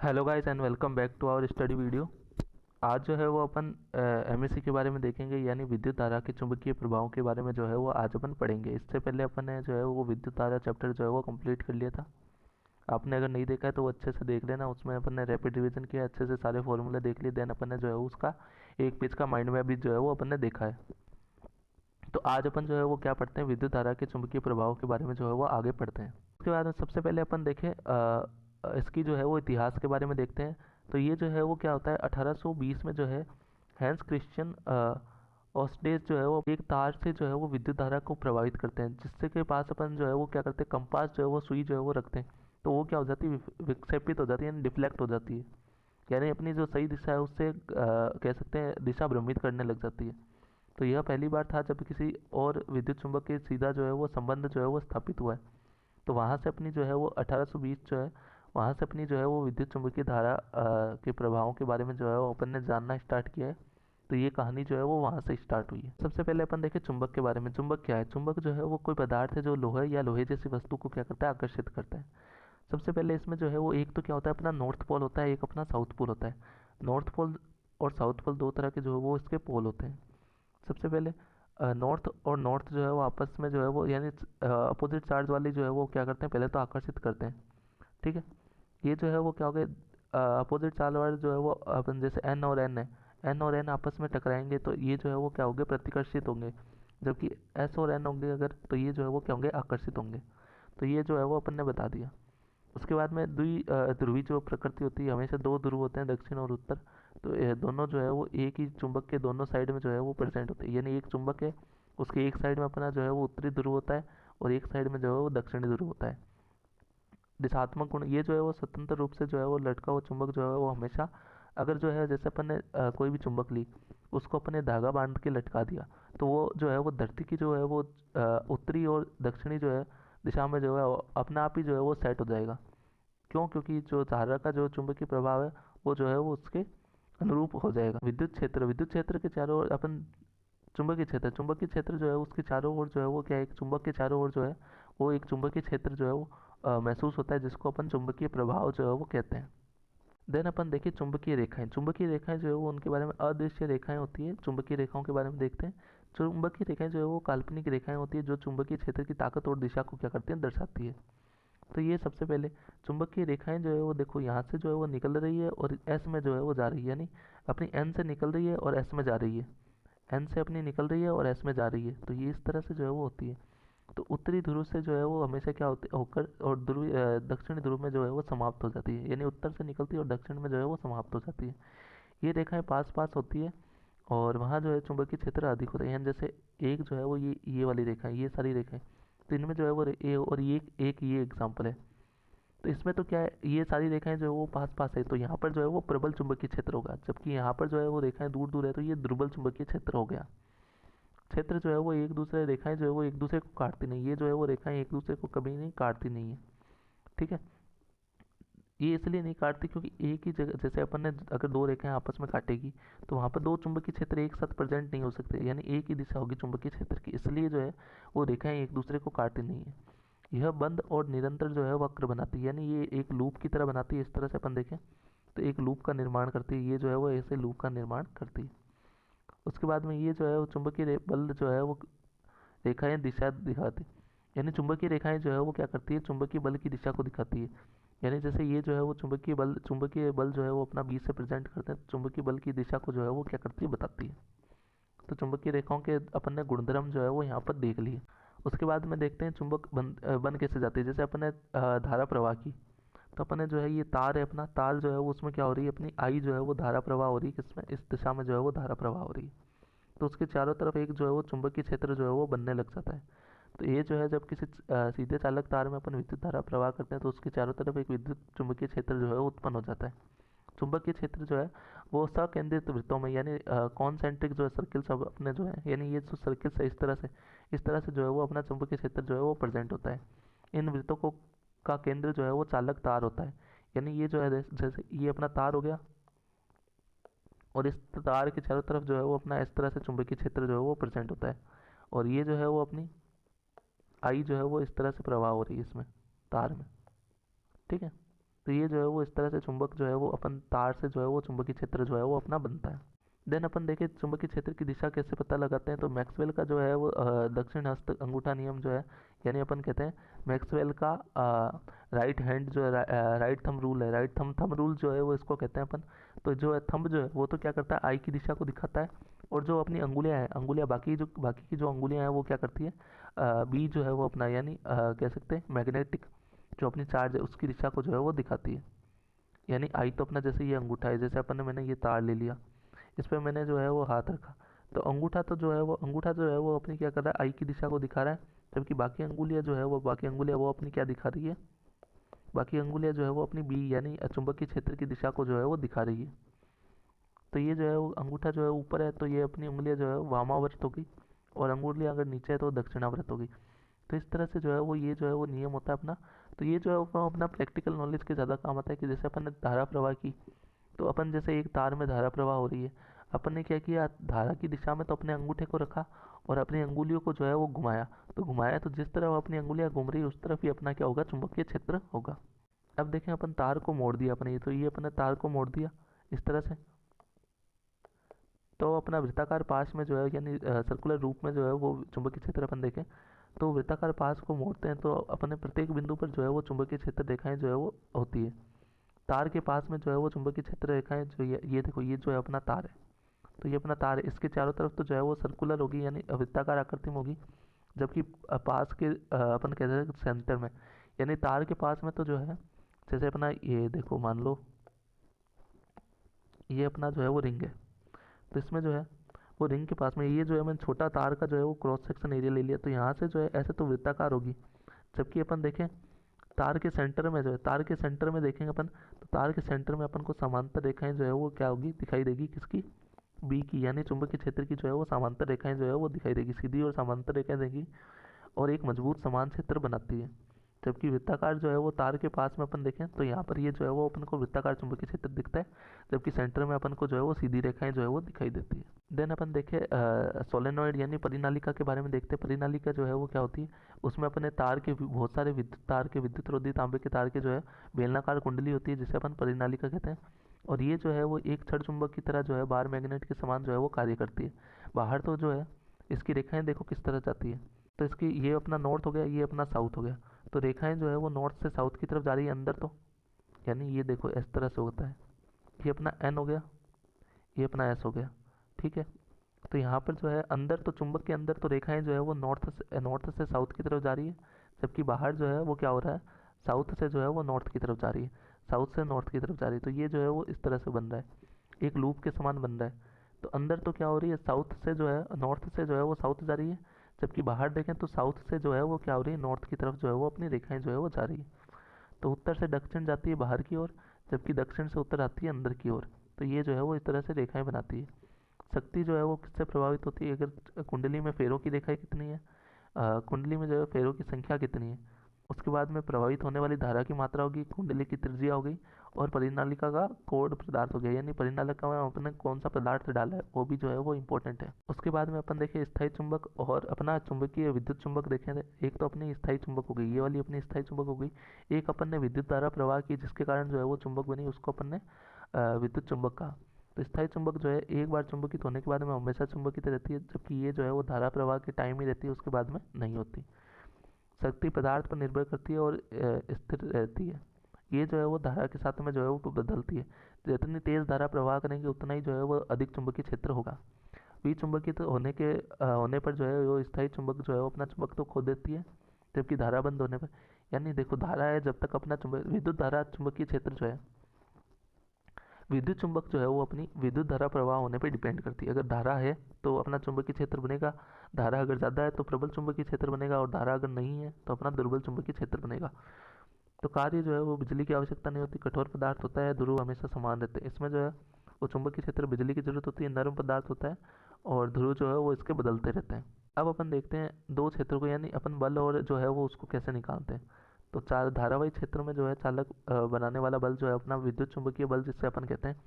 Hello guys and welcome back to our study video. आज जो है वो अपन एमएससी के बारे में देखेंगे, यानी विद्युत धारा के चुंबकीय प्रभावों के बारे में जो है वो आज अपन पढ़ेंगे। इससे पहले अपन ने जो है वो विद्युत धारा चैप्टर जो है वो कंप्लीट कर लिया था। आपने अगर नहीं देखा है तो वो अच्छे से देख लेना। उसमें अपन ने रैपिड रिवीजन किया, अच्छे से सारे फॉर्मूले देख लिए। देन अपन ने जो है उसका एक पेज का माइंड मैप भी जो है वो अपन ने देखा है। तो आज अपन जो है वो क्या पढ़ते हैं, विद्युत धारा के चुंबकीय प्रभाव के बारे में जो है वो आगे पढ़ते हैं। उसके बाद में सबसे पहले अपन देखें इसकी जो है वो इतिहास के बारे में देखते हैं। तो ये जो है वो क्या होता है, 1820 में जो है हैंस क्रिश्चियन ऑस्टेज जो है वो एक तार से जो है वो विद्युत धारा को प्रभावित करते हैं, जिससे के पास अपन जो है वो क्या करते हैं, कंपास जो है वो सुई जो है वो रखते हैं। तो वो क्या हो जाती है, विक्षेपित हो जाती है, यानी डिफ्लेक्ट हो जाती है। यानी अपनी जो सही दिशा है उससे कह सकते हैं दिशा भ्रमित करने लग जाती है। तो यह पहली बार था जब किसी और विद्युत चुंबक के सीधा जो है वो संबंध जो है वो स्थापित हुआ है। तो वहाँ से अपनी जो है वो 1820 जो है, वहाँ से अपनी जो है वो विद्युत चुंबकीय धारा के प्रभावों के बारे में जो है वो अपन ने जानना स्टार्ट किया है। तो ये कहानी जो है वो वहाँ से स्टार्ट हुई है। सबसे पहले अपन देखें चुंबक के बारे में। चुंबक क्या है? चुंबक जो है वो कोई पदार्थ है जो लोहे या लोहे जैसी वस्तु को क्या करता है, आकर्षित करता है। सबसे पहले इसमें जो है वो एक तो क्या होता है, अपना नॉर्थ पोल होता है, एक अपना साउथ पोल होता है। नॉर्थ पोल और साउथ पोल दो तरह के जो है वो इसके पोल होते हैं। सबसे पहले नॉर्थ और नॉर्थ जो है वो आपस में जो है वो, यानी अपोजिट चार्ज वाली जो है वो क्या करते हैं, पहले तो आकर्षित करते हैं। ठीक है। ये जो है वो क्या हो गए, अपोजिट चार्ज वाले जो है वो अपन जैसे एन और एन है, एन और एन आपस में टकराएंगे तो ये जो है वो क्या होंगे, प्रतिकर्षित होंगे। जबकि एस और एन होंगे अगर, तो ये जो है वो क्या होंगे, आकर्षित होंगे। तो ये जो है वो अपन ने बता दिया। उसके बाद में ध्रुवी जो प्रकृति होती है, हमेशा दो ध्रुव होते हैं, दक्षिण और उत्तर। तो ये दोनों जो है वो एक ही चुंबक के दोनों साइड में जो है वो प्रेजेंट होते हैं। यानी एक चुंबक है, उसके एक साइड में अपना जो है वो उत्तरी ध्रुव होता है और एक साइड में जो है वो दक्षिणी ध्रुव होता है। दिशात्मक गुण, ये जो है वो स्वतंत्र रूप से जो है वो लटका हुआ चुंबक जो है वो हमेशा, अगर जो है जैसे अपन ने कोई भी चुंबक ली, उसको अपन ने धागा बांध के लटका दिया, तो वो जो है वो धरती की जो है वो उत्तरी और दक्षिणी जो है दिशा में जो है अपना आप ही जो है वो सेट हो जाएगा। क्यों? क्योंकि जो धारा का जो चुंबकीय प्रभाव है वो जो है वो उसके अनुरूप हो जाएगा। विद्युत क्षेत्र के चारों ओर अपन, चुंबकीय क्षेत्र जो है उसके चारों ओर जो है वो क्या है, एक चुंबक के चारों ओर जो है वो एक चुंबकीय क्षेत्र जो है वो महसूस होता है, जिसको अपन चुंबकीय प्रभाव जो है वो कहते हैं। देन अपन देखिए चुंबकीय रेखाएं। चुंबकीय रेखाएं जो है वो उनके बारे में, अदृश्य रेखाएं होती है। चुंबकीय रेखाओं के बारे में देखते हैं। चुंबकीय रेखाएं जो है वो काल्पनिक रेखाएं होती है, जो चुंबकीय क्षेत्र की ताकत और दिशा को क्या करती हैं, दर्शाती है। तो ये सबसे पहले चुंबकीय रेखाएं जो है वो देखो, यहाँ से जो है वो निकल रही है और एस में जो है वो जा रही है, यानी अपनी एन से निकल रही है और एस में जा रही है। एन से अपनी निकल रही है और एस में जा रही है। तो ये इस तरह से जो है वो होती है। तो उत्तरी ध्रुव से जो है वो हमेशा क्या होती होकर और दक्षिणी ध्रुव में जो है वो समाप्त हो जाती है, यानी उत्तर से निकलती है और दक्षिण में जो है वो समाप्त हो जाती है। ये रेखाएं पास पास होती है और वहाँ जो है चुंबकीय क्षेत्र अधिक होता है। यानी जैसे एक जो है वो ये वाली रेखा है, ये सारी रेखाएं, तो इनमें जो है वो ए और ये एग्जाम्पल है। तो इसमें तो क्या है, ये सारी रेखाएं जो है वो पास पास है, तो यहाँ पर जो है वो प्रबल चुंबकीय क्षेत्र होगा। जबकि यहाँ पर जो है वो रेखाएं दूर दूर है, तो ये दुर्बल चुंबकीय क्षेत्र हो गया। क्षेत्र जो है वो एक दूसरे रेखाएं जो है वो एक दूसरे को काटती नहीं, ये जो है वो रेखाएं एक दूसरे को कभी नहीं काटती नहीं है। ठीक है। ये इसलिए नहीं काटती क्योंकि एक ही जगह, जैसे अपन ने अगर दो रेखाएं आपस में काटेगी तो वहाँ पर दो चुंबकीय क्षेत्र एक साथ प्रेजेंट नहीं हो सकते, यानी एक ही दिशा होगी चुंबकीय क्षेत्र की, इसलिए जो है वो रेखाएं एक दूसरे को काटती नहीं है। यह बंद और निरंतर जो है वक्र बनाती है, यानी ये एक लूप की तरह बनाती है। इस तरह से अपन देखें तो एक लूप का निर्माण करती है, ये जो है वो ऐसे लूप का निर्माण करती है। उसके बाद में ये जो है वो चुंबकीय बल जो है वो रेखाएं दिशा दिखाती, यानी चुंबकीय रेखाएं जो है वो क्या करती है, चुंबकीय बल की दिशा को दिखाती है। यानी जैसे ये जो है वो चुंबकीय बल जो है वो अपना बीच से प्रेजेंट करते हैं, चुंबकीय बल की दिशा को जो है वो क्या करती है, बताती है। तो चुंबकीय रेखाओं के अपन ने गुणधर्म जो है वो यहाँ पर देख लिए। उसके बाद में देखते हैं चुंबक बन कैसे जाती है। जैसे अपन ने धारा प्रवाह की, तो अपन ने जो है ये तार है, अपना तार जो है वो उसमें क्या हो रही है, अपनी आई जो है वो धारा प्रवाह हो रही है, किसमें, इस दिशा में जो है वो धारा प्रवाह हो रही है। तो उसके चारों तरफ एक जो है वो चुंबकीय क्षेत्र जो है वो बनने लग जाता है। तो ये जो है जब किसी सीधे चालक तार में अपन विद्युत धारा प्रवाह करते हैं तो उसके चारों तरफ एक विद्युत चुंबकीय क्षेत्र जो है उत्पन्न हो जाता है। चुंबकीय क्षेत्र जो है वो सकेंद्रित वृत्तों में, यानी कॉन्सेंट्रिक जो है सर्किल सब अपने जो है, यानी ये जो सर्किल है इस तरह से जो है वो अपना चुंबकीय क्षेत्र जो है वो प्रेजेंट होता है। इन वृत्तों को का केंद्र जो है वो चालक तार होता है। यानी ये जो है जैसे ये अपना तार हो गया और इस तार के चारों तरफ जो है वो अपना इस तरह से चुंबकीय क्षेत्र जो है वो प्रेजेंट होता है। और ये जो है वो अपनी आई जो है वो इस तरह से प्रवाह हो रही है इसमें, तार में। ठीक है। तो ये जो है वो इस तरह से चुंबक जो है वो अपन तार से जो है वो चुंबकीय क्षेत्र जो है वो अपना बनता है। देन अपन देखें चुंबकीय क्षेत्र की दिशा कैसे पता लगाते हैं, तो मैक्सवेल का जो है वो दक्षिण हस्त अंगूठा नियम जो है, यानी अपन कहते हैं मैक्सवेल का राइट हैंड जो है राइट थंब रूल है, राइट थंब रूल जो है वो इसको कहते हैं अपन। तो जो है थंब जो है वो तो क्या करता है, आई की दिशा को दिखाता है, और जो अपनी अंगुलियां हैं, अंगुलियां बाकी की जो अंगुलियां हैं वो क्या करती है, बी जो है वो अपना यानी कह सकते हैं मैग्नेटिक जो अपनी चार्ज है उसकी दिशा को जो है वो दिखाती है। यानी आई तो अपना जैसे ये अंगूठा है, जैसे अपन ने मैंने ये तार ले लिया, इस पर मैंने जो है वो हाथ रखा, तो अंगूठा जो है वो अपनी क्या कर रहा है, आई की दिशा को दिखा रहा है, जबकि बाकी अंगुलियां वो अपनी क्या दिखा रही है, बाकी अंगुलियां जो है वो अपनी बी यानी चुंबकीय क्षेत्र की दिशा को जो है वो दिखा रही है। तो ये जो है वो अंगूठा जो है ऊपर है तो ये अपनी उंगलियां जो है वामावर्त होगी, और अंगुलियां अगर नीचे है तो दक्षिणावर्त होगी। तो इस तरह से जो है वो ये जो है वो नियम होता है अपना। तो ये जो है वो अपना प्रैक्टिकल नॉलेज के ज़्यादा काम आता है, कि जैसे अपन ने धारा प्रवाह की, तो अपन जैसे एक तार में धारा प्रवाह हो रही है, अपन ने क्या किया, धारा की दिशा में तो अपने अंगूठे को रखा और अपनी अंगुलियों को जो है वो घुमाया, तो घुमाया तो जिस तरह वो अपनी अंगुलियां घूम रही है उस तरफ ही अपना क्या होगा, चुंबकीय क्षेत्र होगा। अब देखें अपन तार को मोड़ दिया अपने, तो ये अपने तार को मोड़ दिया इस तरह से, तो अपना वृत्ताकार पाश में जो है यानी सर्कुलर रूप में जो है वो चुंबकीय क्षेत्र अपन देखें, तो वृत्ताकार पाश को मोड़ते हैं तो अपने प्रत्येक बिंदु पर जो है वो चुंबकीय क्षेत्र रेखाएं जो है वो होती है। तार के पास में जो है वो चुंबकीय क्षेत्र रेखाएं जो ये देखो, ये जो है अपना तार है, तो ये अपना तार है, इसके चारों तरफ तो जो है वो सर्कुलर होगी यानी वृत्ताकार आकृति में होगी, जबकि पास के अपन कहते हैं सेंटर में, यानी तार के पास में तो जो है, जैसे अपना ये देखो मान लो ये अपना जो है वो रिंग है, तो इसमें जो है वो रिंग के पास में ये जो है मैंने छोटा तार का जो है वो क्रॉस सेक्शन एरिया ले लिया, तो यहाँ से जो है ऐसे तो वृत्ताकार होगी, जबकि अपन देखें तार के सेंटर में जो है, तार के सेंटर में देखेंगे अपन, तो तार के सेंटर में अपन को समांतर रेखाएं जो है वो क्या होगी, दिखाई देगी, किसकी, बी की, यानी चुंबकीय क्षेत्र की जो है वो समांतर रेखाएं जो है वो दिखाई देगी, सीधी और समांतर रेखाएं देगी, और एक मजबूत समान क्षेत्र बनाती है। जबकि वृत्ताकार जो है वो तार के पास में अपन देखें तो यहाँ पर ये जो है वो अपन को वृत्ताकार चुंबकीय क्षेत्र दिखता है, जबकि सेंटर में अपन को जो है वो सीधी रेखाएं जो है वो दिखाई देती है। देन अपन देखें सोलेनॉइड यानी परिनालिका के बारे में देखते हैं। परिनालिका जो है वो क्या होती है, उसमें अपने तार के बहुत सारे विद्युत तार के, विद्युत रोधी तांबे के तार के जो है बेलनाकार कुंडली होती है, जिसे अपन परिनालिका कहते हैं, और ये जो है वो एक छड़ चुंबक की तरह जो है बार मैग्नेट के समान जो है वो कार्य करती है। बाहर तो जो है इसकी रेखाएं देखो किस तरह जाती है, तो इसकी ये अपना नॉर्थ हो गया, ये अपना साउथ हो गया, तो रेखाएं जो है वो नॉर्थ से साउथ की तरफ जा रही है अंदर, तो यानी ये देखो इस तरह से होता है, ये अपना एन हो गया, ये अपना एस हो गया, ठीक है। तो यहाँ पर जो है अंदर तो चुंबक के अंदर तो रेखाएं जो है वो नॉर्थ से साउथ की तरफ जा रही है, जबकि बाहर जो है वो क्या हो रहा है, साउथ से जो है वो नॉर्थ की तरफ जा रही है, साउथ से नॉर्थ की तरफ जा रही है, तो ये जो है वो इस तरह से बन रहा है, एक लूप के समान बन रहा है। तो अंदर तो क्या हो रही है, साउथ से जो है, नॉर्थ से जो है वो साउथ जा रही है, जबकि बाहर देखें तो साउथ से जो है वो क्या हो रही है, नॉर्थ की तरफ जो है वो अपनी रेखाएं जो है वो जा रही है। तो उत्तर से दक्षिण जाती है बाहर की ओर, जबकि दक्षिण से उत्तर आती है अंदर की ओर, तो ये जो है वो इस तरह से रेखाएं बनाती है। शक्ति जो है वो किससे प्रभावित होती है, अगर कुंडली में फेरों की रेखाएं कितनी है, कुंडली में जो है फेरों की संख्या कितनी है, उसके बाद में प्रभावित होने वाली धारा की मात्रा होगी, कुंडली की त्रिज्या हो गई, और परिनालिका का कोड पदार्थ हो गया, यानी परिनालिका में अपने कौन सा पदार्थ डाला है वो भी जो है वो इम्पोर्टेंट है। उसके बाद में अपन देखें स्थायी चुंबक और अपना चुंबकीय विद्युत चुंबक देखें, एक तो अपनी स्थायी चुंबक हो गई, ये वाली अपनी स्थायी चुंबक हो गई, एक अपन ने विद्युत धारा प्रवाह की जिसके कारण जो है वो चुंबक बनी, उसको अपन ने विद्युत चुंबक कहा। तो स्थायी चुंबक जो है एक बार चुंबकित होने के बाद में हमेशा चुंबकित रहती है, जबकि ये जो है वो धारा प्रवाह के टाइम ही रहती है, उसके बाद में नहीं होती। शक्ति पदार्थ पर निर्भर करती है और स्थिर रहती है, ये जो है वो धारा के साथ में जो है वो बदलती है, जितनी तेज धारा प्रवाह करेंगे उतना ही जो है वो अधिक चुंबकीय क्षेत्र होगा। विचुंबकित होने पर जो है वो स्थायी चुंबक जो है वो अपना चुंबक तो खो देती है, जबकि धारा बंद होने पर, यानी देखो धारा है जब तक अपना चुंबक, विद्युत धारा चुंबकीय क्षेत्र जो है, विद्युत चुंबक जो है वो अपनी विद्युत धारा प्रवाह होने पर डिपेंड करती है। अगर धारा है तो अपना चुंबकीय क्षेत्र बनेगा, धारा अगर ज़्यादा है तो प्रबल चुंबकीय क्षेत्र बनेगा, और धारा अगर नहीं है तो अपना दुर्बल चुंबकीय क्षेत्र बनेगा। तो कार्य जो है वो बिजली की आवश्यकता नहीं होती, कठोर पदार्थ होता है, ध्रुव हमेशा समान रहते हैं, इसमें जो है वो चुंबकीय क्षेत्र बिजली की जरूरत होती है, नरम पदार्थ होता है, और ध्रुव जो है वो इसके बदलते रहते हैं। अब अपन देखते हैं दो क्षेत्रों को, यानी अपन बल और जो है वो उसको कैसे निकालते हैं। तो चार धारावाही क्षेत्र में जो है चालक बनाने वाला बल जो है अपना विद्युत चुंबकीय बल जिससे अपन कहते हैं,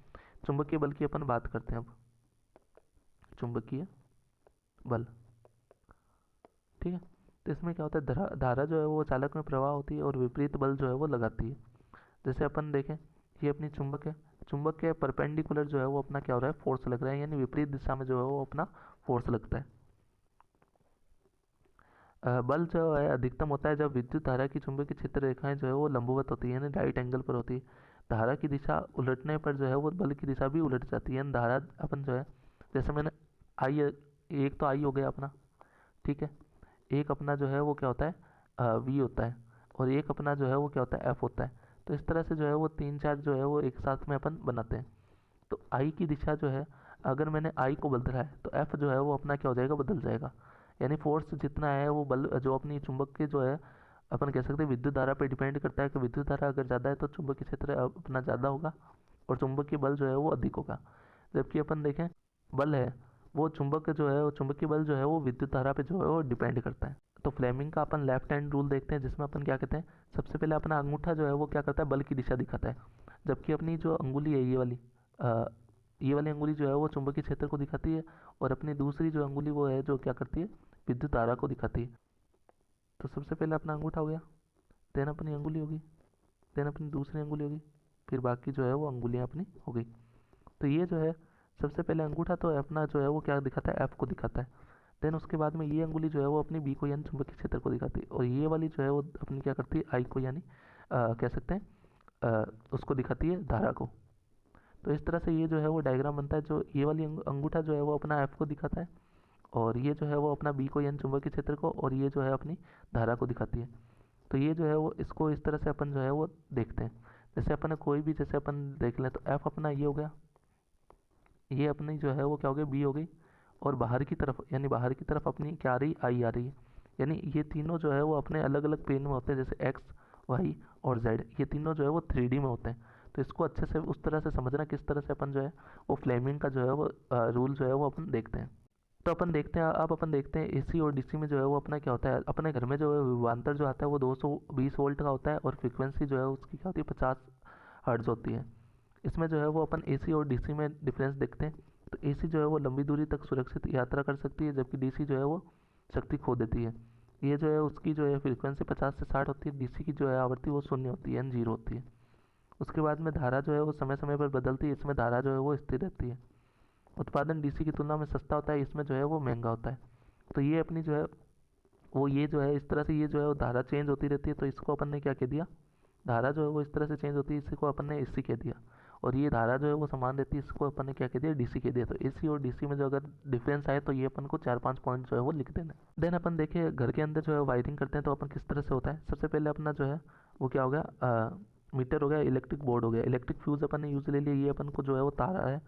चुंबकीय बल की अपन बात करते हैं अब, चुंबकीय बल, ठीक है। तो इसमें क्या होता है, धारा जो है वो चालक में प्रवाह होती है और विपरीत बल जो है वो लगाती है। जैसे अपन देखें, ये अपनी चुंबक है, चुंबक के परपेंडिकुलर जो है वो अपना क्या हो रहा है, फोर्स लग रहा है, यानी विपरीत दिशा में जो है वो अपना फोर्स लगता है। बल जो है अधिकतम होता है जब विद्युत धारा की चुंबकीय क्षेत्र रेखाएं जो है वो लंबवत होती है, यानी राइट एंगल पर होती है। धारा की दिशा उलटने पर जो है वो बल की दिशा भी उलट जाती है, यानी धारा अपन जो है, जैसे मैंने आई, एक तो आई हो गया अपना, ठीक है, एक अपना जो है वो क्या होता है, वी होता है, और एक अपना जो है वो क्या होता है, एफ होता है। तो इस तरह से जो है वो तीन चार जो है वो एक साथ में अपन बनाते हैं। तो आई की दिशा जो है, अगर मैंने आई को बदला है तो एफ जो है वो अपना क्या हो जाएगा, बदल जाएगा। यानी फोर्स जितना है वो बल जो अपनी चुंबक के जो है, अपन कह सकते हैं विद्युत धारा पे डिपेंड करता है कि विद्युत धारा अगर ज़्यादा है तो चुंबकीय क्षेत्र अपना ज़्यादा होगा और चुंबकीय बल जो है वो अधिक होगा। जबकि अपन देखें, बल है वो चुंबक जो है वो चुंबकीय बल जो है वो विद्युत धारा पे जो है वो डिपेंड करता है। तो फ्लेमिंग का अपन लेफ्ट हैंड रूल देखते हैं, जिसमें अपन क्या कहते हैं, सबसे पहले अपना अंगूठा जो है वो क्या करता है, बल की दिशा दिखाता है, जबकि अपनी जो अंगुली है ये वाली अंगुली जो है वो चुंबकीय क्षेत्र को दिखाती है, और अपनी दूसरी जो अंगुली वो है जो क्या करती है, विद्युत धारा को दिखाती है। तो सबसे पहले अपना अंगूठा हो गया, देन अपनी अंगुली होगी, देन अपनी दूसरी अंगुली होगी, फिर बाकी जो है वो अंगुलियाँ अपनी हो गई। तो ये जो है सबसे पहले अंगूठा तो अपना जो है वो क्या दिखाता है, एफ को दिखाता है। देन उसके बाद में ये अंगुली जो है वो अपनी बी को यानी चुंबकीय क्षेत्र को दिखाती है, और ये वाली जो है वो अपनी क्या करती है, आई को यानी कह सकते हैं उसको दिखाती है, धारा को। तो इस तरह से ये जो है वो डायग्राम बनता है, जो ये वाली अंगूठा जो है वो अपना एफ को दिखाता है, और ये जो है वो अपना बी को यानी चुंबकीय क्षेत्र को, और ये जो है अपनी धारा को दिखाती है। तो ये जो है वो इसको इस तरह से अपन जो है वो देखते हैं। जैसे अपन ने कोई भी, जैसे अपन देख लें तो एफ अपना ये हो गया, ये अपनी जो है वो क्या हो गया, बी हो गई, और बाहर की तरफ यानी बाहर की तरफ अपनी क्या आ रही, आई आ रही है। यानी ये तीनों जो है वो अपने अलग अलग प्लेन में होते हैं, जैसे एक्स, वाई और जेड, ये तीनों जो है वो 3D में होते हैं। तो इसको अच्छे से उस तरह से समझना किस तरह से अपन जो है वो फ्लेमिंग का जो है वो रूल जो है वो अपन देखते हैं। तो अपन देखते हैं, अब अपन देखते हैं एसी और डीसी में जो है वो अपना क्या होता है। अपने घर में जो है विभवांतर जो आता है वो 220 वोल्ट का होता है, और फ्रिक्वेंसी जो है उसकी क्या होती है, 50 हर्ट्ज होती है। इसमें जो है वो अपन एसी और डीसी में डिफरेंस देखते हैं। तो एसी जो है वो लंबी दूरी तक सुरक्षित यात्रा कर सकती है, जबकि डीसी जो है वो शक्ति खो देती है। ये जो है उसकी जो है फ्रीक्वेंसी 50 से 60 होती है, डीसी की जो है आवृत्ति वो 0 होती है, यानी 0 होती है। उसके बाद में धारा जो है वो समय समय पर बदलती है, इसमें धारा जो है वो स्थिर रहती है। उत्पादन डीसी की तुलना में सस्ता होता है, इसमें जो है वो महंगा होता है। तो ये अपनी जो है वो ये जो है इस तरह से ये जो है वो धारा चेंज होती रहती है। तो इसको अपन ने क्या कह दिया, धारा जो है वो इस तरह से चेंज होती है, इसको अपन ने एसी कह दिया। और ये धारा जो है वो समान रहती है, इसको अपन ने क्या कह दिया, डीसी कह दिया। तो एसी और डीसी में जो अगर डिफरेंस आए तो ये अपन को 4-5 पॉइंट जो है वो लिख देना। देन अपन देखिए घर के अंदर जो है वायरिंग करते हैं तो अपन किस तरह से होता है। सबसे पहले अपना जो है वो क्या हो गया, मीटर हो गया, इलेक्ट्रिक बोर्ड हो गया, इलेक्ट्रिक फ्यूज़ अपन ने यूज़ ले लिया, ये अपन को जो है वो तार है,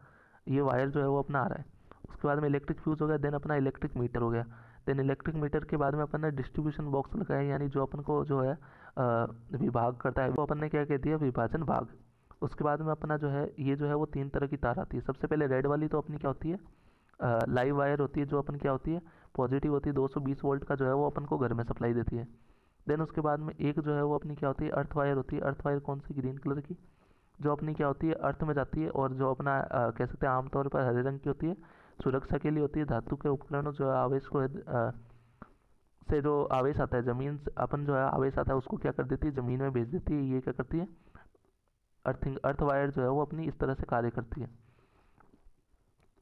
ये वायर जो है वो अपना आ रहा है। उसके बाद में इलेक्ट्रिक फ्यूज़ हो गया, देन अपना इलेक्ट्रिक मीटर हो गया। देन इलेक्ट्रिक मीटर के बाद में अपन ने डिस्ट्रीब्यूशन बॉक्स लगाया, यानी जो अपन को जो है विभाग करता है, वो अपन ने क्या कह दिया, विभाजन भाग। उसके बाद में अपना जो है ये जो है वो 3 तरह की तार आती है। सबसे पहले रेड वाली तो अपनी क्या होती है, लाइव वायर होती है, जो अपन क्या होती है, पॉजिटिव होती है, 220 वोल्ट का जो है वो अपन को घर में सप्लाई देती है। देन उसके बाद में एक जो है वो अपनी क्या होती है, अर्थ वायर होती है। अर्थ वायर कौन सी, ग्रीन कलर की, जो अपनी क्या होती है, अर्थ में जाती है, और जो अपना कह सकते हैं आमतौर पर हरे रंग की होती है, सुरक्षा के लिए होती है। धातु के उपकरणों जो है आवेश को से जो आवेश आता है ज़मीन से, अपन जो है आवेश आता है उसको क्या कर देती है, ज़मीन में भेज देती है। ये क्या करती है, अर्थिंग, अर्थ वायर जो है वो अपनी इस तरह से कार्य करती है।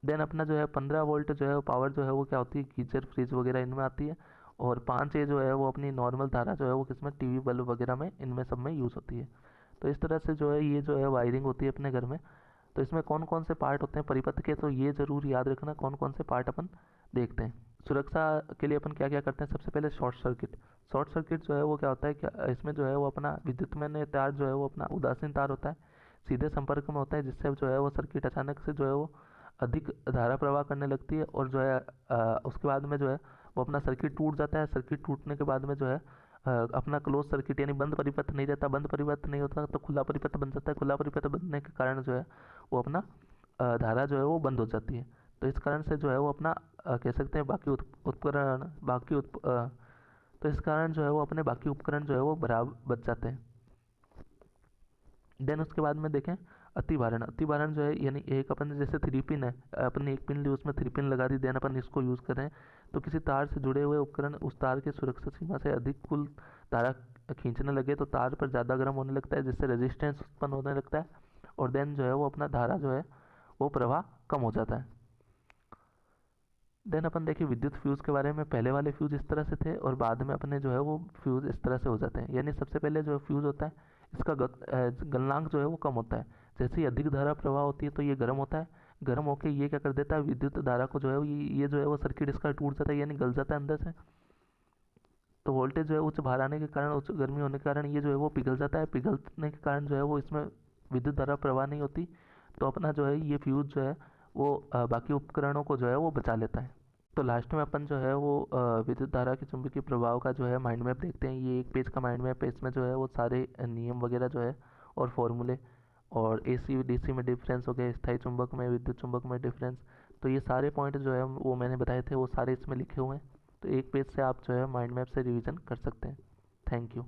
देन अपना जो है 15 वोल्ट जो है पावर जो है वो क्या होती है, गीजर, फ्रिज वगैरह इनमें आती है। और 5 ए जो है वो अपनी नॉर्मल धारा जो है वो किसमें, टीवी बल्ब वगैरह में, इनमें सब में यूज़ होती है। तो इस तरह से जो है ये जो है वायरिंग होती है अपने घर में। तो इसमें कौन कौन से पार्ट होते हैं परिपथ के, तो ये ज़रूर याद रखना कौन कौन से पार्ट अपन देखते हैं। सुरक्षा के लिए अपन क्या क्या करते हैं, सबसे पहले शॉर्ट सर्किट। शॉर्ट सर्किट जो है वो क्या होता है, क्या इसमें जो है वो अपना विद्युत में तार जो है वो अपना उदासीन तार होता है, सीधे संपर्क में होता है, जिससे जो है वो सर्किट अचानक से जो है वो अधिक धारा प्रवाह करने लगती है, और जो है उसके बाद में जो है वो अपना सर्किट टूट जाता है। सर्किट टूटने के बाद में जो है अपना क्लोज सर्किट यानी बंद परिपथ नहीं रहता, बंद परिपथ नहीं होता तो खुला परिपथ बन जाता है। खुला परिपथ बनने के कारण जो है वो अपना धारा जो है वो बंद हो जाती है। तो इस कारण से जो है वो अपना कह सकते हैं बाकी उपकरण तो इस कारण जो है वो अपने बाकी उपकरण जो है वो बराबर बच जाते हैं। देन उसके बाद में देखें अतिभारण। अतिभारण जो है यानी एक अपन जैसे 3 पिन है, अपन ने 1 पिन ली, उसमें 3 पिन लगा दी, देन अपन इसको यूज़ करें तो किसी तार से जुड़े हुए उपकरण उस तार की सुरक्षा सीमा से अधिक कुल धारा खींचने लगे तो तार पर ज़्यादा गर्म होने लगता है, जिससे रेजिस्टेंस उत्पन्न होने लगता है, और देन जो है वो अपना धारा जो है वो प्रवाह कम हो जाता है। देन अपन देखिए विद्युत फ्यूज़ के बारे में। पहले वाले फ्यूज़ इस तरह से थे और बाद में अपने जो है वो फ्यूज़ इस तरह से हो जाते हैं। यानी सबसे पहले जो फ्यूज़ होता है इसका गलनांक जो है वो कम होता है। जैसे ही अधिक धारा प्रवाह होती है तो ये गर्म होता है। गर्म होकर ये क्या कर देता है, विद्युत धारा को जो है ये जो है वो सर्किट इसका टूट जाता है, यानी गल जाता है अंदर से। तो वोल्टेज जो है उच्च भार आने के कारण, उच्च गर्मी होने के कारण ये जो है वो पिघल जाता है। पिघलने के कारण जो है वो इसमें विद्युत धारा प्रवाह नहीं होती। तो अपना जो है ये फ्यूज़ जो है वो बाकी उपकरणों को जो है वो बचा लेता है। तो लास्ट में अपन जो है वो विद्युत धारा के चुंबकीय प्रभाव का जो है माइंड मैप देखते हैं। ये एक पेज का माइंड मैप है। इसमें जो है वो सारे नियम वगैरह जो है और फॉर्मूले, और एसी डीसी में डिफरेंस हो गया, स्थायी चुंबक में विद्युत चुंबक में डिफरेंस, तो ये सारे पॉइंट जो है वो मैंने बताए थे वो सारे इसमें लिखे हुए हैं। तो एक पेज से आप जो है माइंड मैप से रिवीजन कर सकते हैं। Thank you.